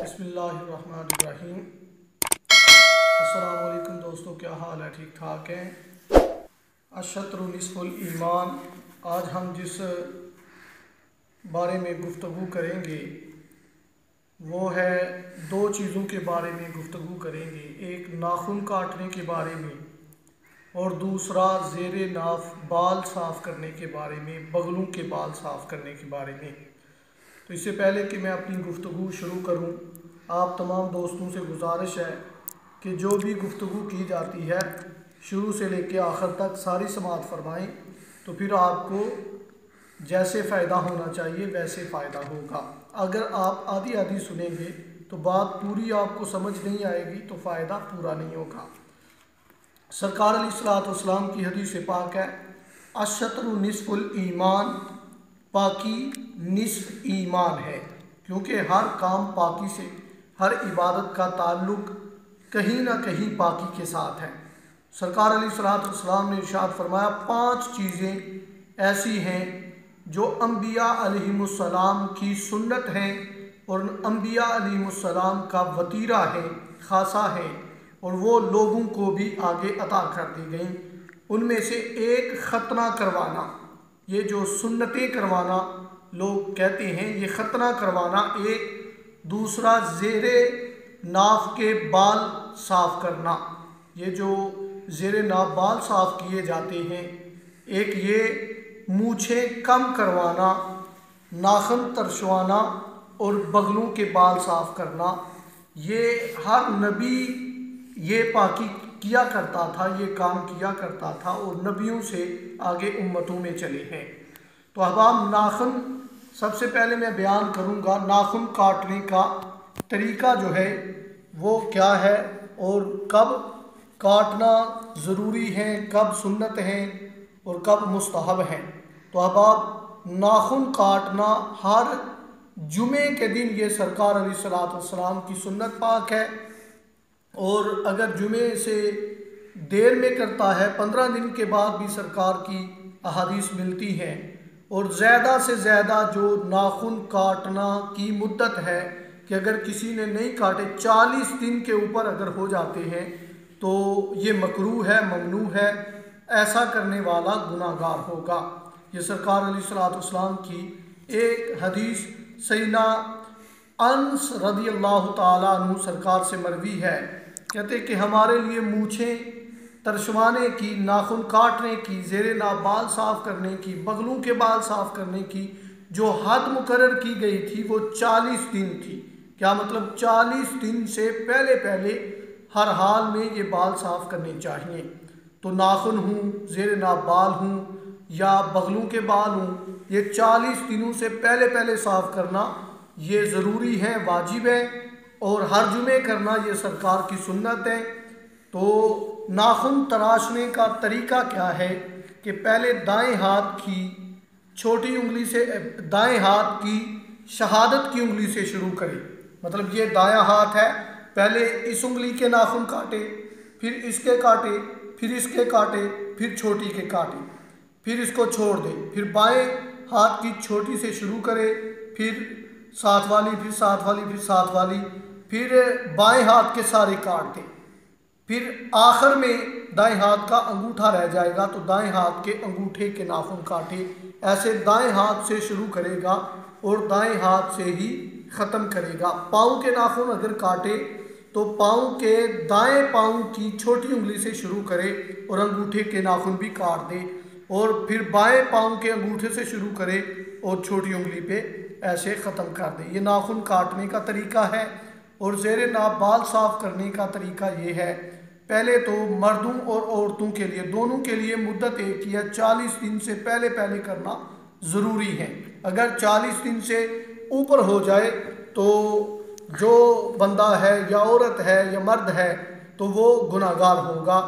بسم اللہ الرحمن الرحیم۔ السلام علیکم دوستو، کیا حال ہے؟ ٹھیک ٹھاک ہیں؟ الشطر نصف الایمان۔ آج ہم جس بارے میں گفتگو کریں گے وہ ہے دو چیزوں کے بارے میں گفتگو کریں گے، ایک ناخن کاٹنے کے بارے میں اور دوسرا زیر ناف بال صاف کرنے کے بارے میں، بغلوں کے بال صاف کرنے کے بارے میں۔ تو اس سے پہلے کہ میں اپنی گفتگو شروع کروں، آپ تمام دوستوں سے گزارش ہے کہ جو بھی گفتگو کی جاتی ہے شروع سے لے کے آخر تک ساری سماعت فرمائیں، تو پھر آپ کو جیسے فائدہ ہونا چاہیے ویسے فائدہ ہوگا۔ اگر آپ آدھی آدھی سنیں گے تو بات پوری آپ کو سمجھ نہیں آئے گی تو فائدہ پورا نہیں ہوگا۔ سرکار علیہ الصلوۃ والسلام کی حدیث پاک ہے، الشطر نصف الایمان، پاکی نصف ایمان ہے، کیونکہ ہر کام پاکی سے، ہر عبادت کا تعلق کہیں نہ کہیں پاکی کے ساتھ ہے۔ سرکار علیہ الصلوۃ والسلام نے ارشاد فرمایا 5 چیزیں ایسی ہیں جو انبیاء علیہم السلام کی سنت ہیں اور انبیاء علیہم السلام کا وطیرہ ہے، خاصہ ہے، اور وہ لوگوں کو بھی آگے عطا کر دی گئیں۔ ان میں سے ایک ختنہ کروانا، یہ جو سنتیں کروانا لوگ کہتے ہیں، یہ ختنہ کروانا ایک، دوسرا زیر ناف کے بال صاف کرنا، یہ جو زیر ناف بال صاف کیے جاتے ہیں، ایک یہ مونچھیں کم کروانا، ناخن ترشوانا اور بغلوں کے بال صاف کرنا۔ یہ ہر نبی یہ پاکی کیا کرتا تھا، یہ کام کیا کرتا تھا اور نبیوں سے آگے امتوں میں چلے ہیں۔ تو احباب، ناخن سب سے پہلے میں بیان کروں گا ناخن کاٹنے کا طریقہ جو ہے وہ کیا ہے اور کب کاٹنا ضروری ہے، کب سنت ہے اور کب مستحب ہے۔ تو احباب، ناخن کاٹنا ہر جمعے کے دن یہ سرکار علیہ الصلوۃ والسلام کی سنت پاک ہے، اور اگر جمعے سے دیر میں کرتا ہے 15 دن کے بعد بھی سرکار کی احادیث ملتی ہیں۔ اور زیادہ سے زیادہ جو ناخن کاٹنا کی مدت ہے کہ اگر کسی نے نہیں کاٹے 40 دن کے اوپر اگر ہو جاتے ہیں تو یہ مکروہ ہے، ممنوع ہے، ایسا کرنے والا گناہ گار ہوگا۔ یہ سرکار علیہ الصلوۃ والسلام کی ایک حدیث سیدنا انس رضی اللہ تعالیٰ عنہ سرکار سے مروی ہے، کہتے کہ ہمارے لیے مونچھیں ترشوانے کی، ناخن کاٹنے کی، زیر ناف بال صاف کرنے کی، بغلوں کے بال صاف کرنے کی جو حد مقرر کی گئی تھی وہ 40 دن تھی۔ کیا مطلب؟ 40 دن سے پہلے پہلے ہر حال میں یہ بال صاف کرنے چاہیے۔ تو ناخن ہوں، زیر ناف بال ہوں یا بغلوں کے بال ہوں، یہ 40 دنوں سے پہلے پہلے صاف کرنا یہ ضروری ہے، واجب ہے، اور ہر جمعے کرنا یہ سرکار کی سنت ہے۔ تو ناخن تراشنے کا طریقہ کیا ہے کہ پہلے دائیں ہاتھ کی چھوٹی انگلی سے، دائیں ہاتھ کی شہادت کی انگلی سے شروع کرے، مطلب یہ دایاں ہاتھ ہے، پہلے اس انگلی کے ناخن کاٹے، پھر اس کے کاٹے، پھر اس کے کاٹے، پھر چھوٹی کے کاٹے، پھر اس کو چھوڑ دے، پھر بائیں ہاتھ کی چھوٹی سے شروع کرے، پھر ساتھ والی، پھر ساتھ والی، پھر ساتھ والی، پھر بائیں ہاتھ کے سارے کاٹ دے، پھر آخر میں دائیں ہاتھ کا انگوٹھا رہ جائے گا تو دائیں ہاتھ کے انگوٹھے کے ناخن کاٹے۔ ایسے دائیں ہاتھ سے شروع کرے گا اور دائیں ہاتھ سے ہی ختم کرے گا۔ پاؤں کے ناخن اگر کاٹے تو پاؤں کے دائیں پاؤں کی چھوٹی انگلی سے شروع کرے اور انگوٹھے کے ناخن بھی کاٹ دے، اور پھر بائیں پاؤں کے انگوٹھے سے شروع کرے اور چھوٹی انگلی پہ ایسے ختم کر دے۔ یہ ناخن کاٹنے کا طریقہ ہے۔ اور زیر ناف بال صاف کرنے کا طریقہ یہ ہے، پہلے تو مردوں اور عورتوں کے لیے دونوں کے لیے مدت ایک ہی ہے، 40 دن سے پہلے پہلے کرنا ضروری ہے۔ اگر 40 دن سے اوپر ہو جائے تو جو بندہ ہے یا عورت ہے یا مرد ہے تو وہ گناہ گار ہوگا۔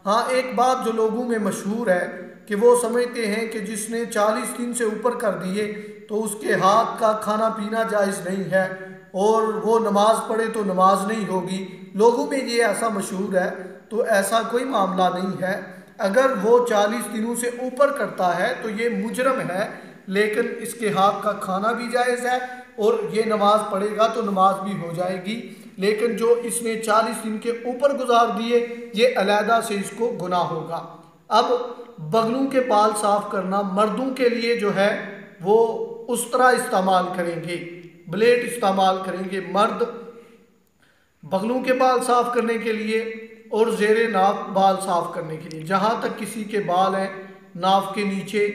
ہاں، ایک بات جو لوگوں میں مشہور ہے کہ وہ سمجھتے ہیں کہ جس نے 40 دن سے اوپر کر دیے تو اس کے ہاتھ کا کھانا پینا جائز نہیں ہے اور وہ نماز پڑھے تو نماز نہیں ہوگی۔ لوگوں میں یہ ایسا مشہور ہے، تو ایسا کوئی معاملہ نہیں ہے۔ اگر وہ 40 دنوں سے اوپر کرتا ہے تو یہ مجرم ہے، لیکن اس کے ہاتھ کا کھانا بھی جائز ہے اور یہ نماز پڑھے گا تو نماز بھی ہو جائے گی، لیکن جو اس نے 40 دن کے اوپر گزار دیے یہ علیحدہ سے اس کو گناہ ہوگا۔ اب بغلوں کے بال صاف کرنا مردوں کے لیے جو ہے وہ اس طرح استعمال کریں گے، بلیڈ استعمال کریں گے مرد بغلوں کے بال صاف کرنے کے لیے اور زیر ناف بال صاف کرنے کے لیے۔ جہاں تک کسی کے بال ہیں ناف کے نیچے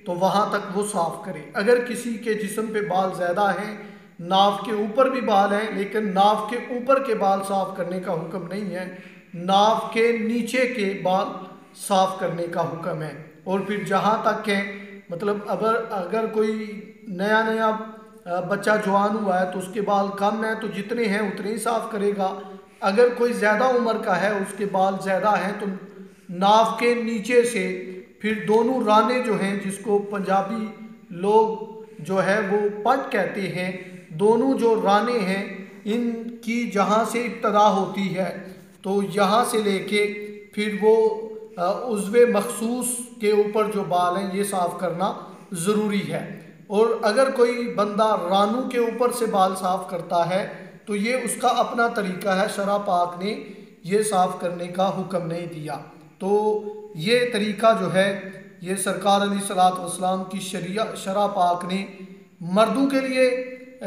تو وہاں تک وہ صاف کرے۔ اگر کسی کے جسم پہ بال زیادہ ہیں، ناف کے اوپر بھی بال ہیں، لیکن ناف کے اوپر کے بال صاف کرنے کا حکم نہیں ہے، ناف کے نیچے کے بال صاف کرنے کا حکم ہے۔ اور پھر جہاں تک ہے مطلب اگر کوئی نیا بچہ جوان ہوا ہے تو اس کے بال کم ہیں تو جتنے ہیں اتنے ہی صاف کرے گا۔ اگر کوئی زیادہ عمر کا ہے اس کے بال زیادہ ہیں تو ناف کے نیچے سے پھر دونوں رانے جو ہیں، جس کو پنجابی لوگ جو ہے وہ پٹ کہتے ہیں، دونوں جو رانے ہیں ان کی جہاں سے ابتدا ہوتی ہے تو یہاں سے لے کے پھر وہ عضو مخصوص کے اوپر جو بال ہیں یہ صاف کرنا ضروری ہے۔ اور اگر کوئی بندہ رانوں کے اوپر سے بال صاف کرتا ہے تو یہ اس کا اپنا طریقہ ہے، شرع پاک نے یہ صاف کرنے کا حکم نہیں دیا۔ تو یہ طریقہ جو ہے یہ سرکار علیہ الصلوۃ والسلام کی شرع پاک نے مردوں کے لیے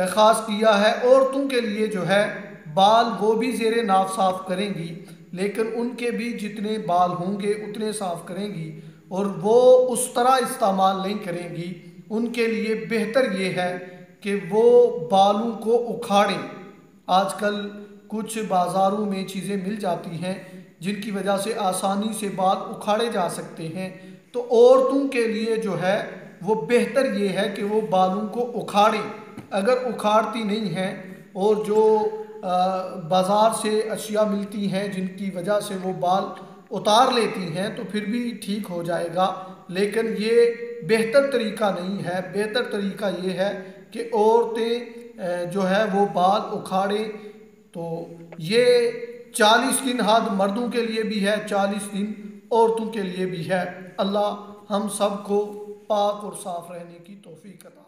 خاص کیا ہے۔ عورتوں کے لیے جو ہے بال وہ بھی زیر ناف صاف کریں گی، لیکن ان کے بھی جتنے بال ہوں گے اتنے صاف کریں گی اور وہ اس طرح استعمال نہیں کریں گی۔ ان کے لیے بہتر یہ ہے کہ وہ بالوں کو اکھاڑیں۔ آج کل کچھ بازاروں میں چیزیں مل جاتی ہیں جن کی وجہ سے آسانی سے بال اکھاڑے جا سکتے ہیں، تو عورتوں کے لیے جو ہے وہ بہتر یہ ہے کہ وہ بالوں کو اکھاڑیں۔ اگر اکھاڑتی نہیں ہیں اور جو بازار سے اشیاء ملتی ہیں جن کی وجہ سے وہ بال اتار لیتی ہیں تو پھر بھی ٹھیک ہو جائے گا، لیکن یہ بہتر طریقہ نہیں ہے۔ بہتر طریقہ یہ ہے کہ عورتیں جو ہے وہ بال اکھاڑیں۔ تو یہ 40 دن حد مردوں کے لیے بھی ہے، 40 دن عورتوں کے لیے بھی ہے۔ اللہ ہم سب کو پاک اور صاف رہنے کی توفیق عطا